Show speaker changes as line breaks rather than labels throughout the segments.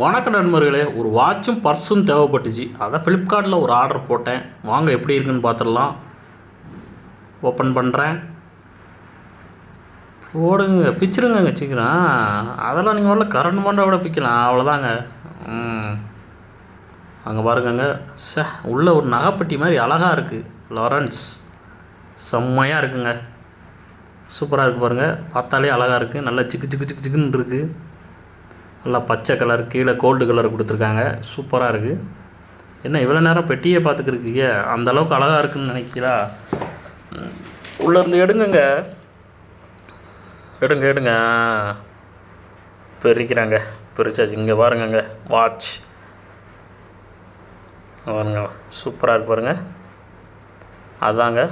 வணக்கம் நண்பர்களே, ஒரு வாட்சும் பர்ஸும் தேவைப்பட்டுச்சு. அதான் ஃப்ளிப்கார்ட்டில் ஒரு ஆர்டர் போட்டேன். வாங்க எப்படி இருக்குன்னு பார்த்துடலாம். ஓப்பன் பண்ணுறேன். போடுங்க, பிச்சிருங்க சீக்கிரம். அதெல்லாம் நீங்கள் வரல கரண்ட் பண்ணுற விட பிக்கலாம், அவ்வளோதாங்க. அங்கே பாருங்கங்க, உள்ள ஒரு நகைப்பட்டி மாதிரி அழகாக இருக்குது. லாரன்ஸ் செம்மையாக இருக்குங்க, சூப்பராக இருக்குது பாருங்கள். பார்த்தாலே அழகாக இருக்குது, நல்லா சிக்கு சிக்கு சிக்கு சிக்குன்னு இருக்குது. நல்லா பச்சை கலர், கீழே கோல்டு கலர் கொடுத்துருக்காங்க, சூப்பராக இருக்குது. என்ன இவ்வளோ நேரம் பெட்டியே பார்த்துக்கிருக்கீங்க, அந்தளவுக்கு அழகாக இருக்குதுன்னு நினைக்கிறா? உள்ளேருந்து எடுங்க, பிரிக்கிறாங்க, பிரிச்சாச்சு. இங்கே பாருங்கங்க, வாட்ச் பாருங்க, சூப்பராக இருக்கு பாருங்கள். அதாங்க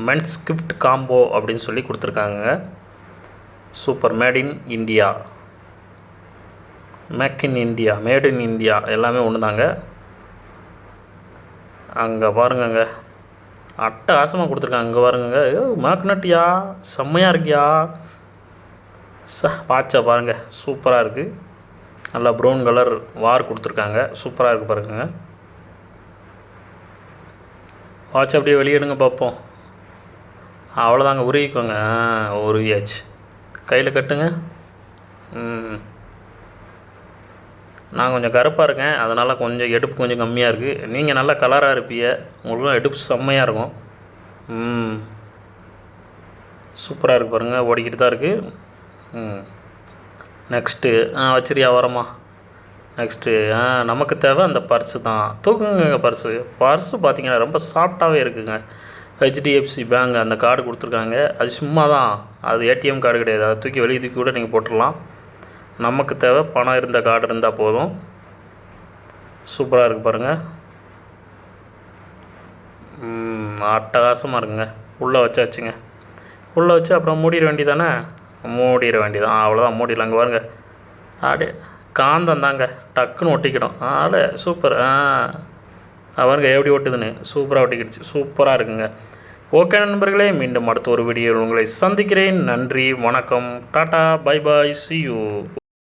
மென்ஸ் கிஃப்ட் காம்போ அப்படின்னு சொல்லி கொடுத்துருக்காங்க. Super, made in India, make in India, made in India எல்லாமே ஒன்று தாங்க. அங்கே பாருங்கங்க, அட்டகாசமாக கொடுத்துருக்காங்க. அங்கே பாருங்கங்க, மேக்னட்டியா செம்மையாக இருக்கியா? வாட்சை பாருங்கள், சூப்பராக இருக்குது. நல்லா ப்ரௌன் கலர் வார் கொடுத்துருக்காங்க, சூப்பராக இருக்குது பாருங்க. வாட்ச் அப்படியே வெளியிடுங்க பார்ப்போம். அவ்வளோதாங்க, உருகிக்கோங்க. உருகியாச்சு. கையில் கட்டுங்க. நான் கொஞ்சம் கருப்பாக இருக்கேன், அதனால் கொஞ்சம் எடுப்பு கொஞ்சம் கம்மியாக இருக்குது. நீங்கள் நல்லா கலராக இருப்பீங்க, உங்களுக்கும் எடுப்பு செம்மையாக இருக்கும். சூப்பராக இருக்குது பாருங்கள், ஓடிக்கிட்டு தான் இருக்குது. நெக்ஸ்ட்டு வச்சிரியா வரமா? நெக்ஸ்ட்டு நமக்கு தேவை அந்த பர்ஸு தான். தூக்குங்க பர்ஸு பார்த்திங்கன்னா ரொம்ப சாஃப்டாகவே இருக்குதுங்க. ஹெச்டிஎஃப்சி பேங்க் அந்த கார்டு கொடுத்துருக்காங்க. அது சும்மா தான், அது ஏடிஎம் கார்டு கிடையாது. அதை தூக்கி வெளியே தூக்கி கூட நீங்கள் போட்டுடலாம். நமக்கு தேவை பணம் இருந்த கார்டு இருந்தால் போதும். சூப்பராக இருக்குது பாருங்கள், அட்டகாசமாக இருக்குங்க. உள்ளே வச்சாச்சுங்க. உள்ளே வச்சு அப்புறம் மூடிட வேண்டியதானே? மூடிட வேண்டியதான், அவ்வளோதான், மூடிடலாம். அங்கே பாருங்கள், அப்படியே காந்தம் தாங்க, டக்குன்னு ஒட்டிக்கிடும். சூப்பர். அவருங்க எப்படி ஒட்டுதுன்னு சூப்பராக ஒட்டிக்கிடுச்சு, சூப்பராக இருக்குங்க. ஓகே நண்பர்களே, மீண்டும் அடுத்த ஒரு வீடியோவில் உங்களை சந்திக்கிறேன். நன்றி, வணக்கம், tata, bye bye, see you.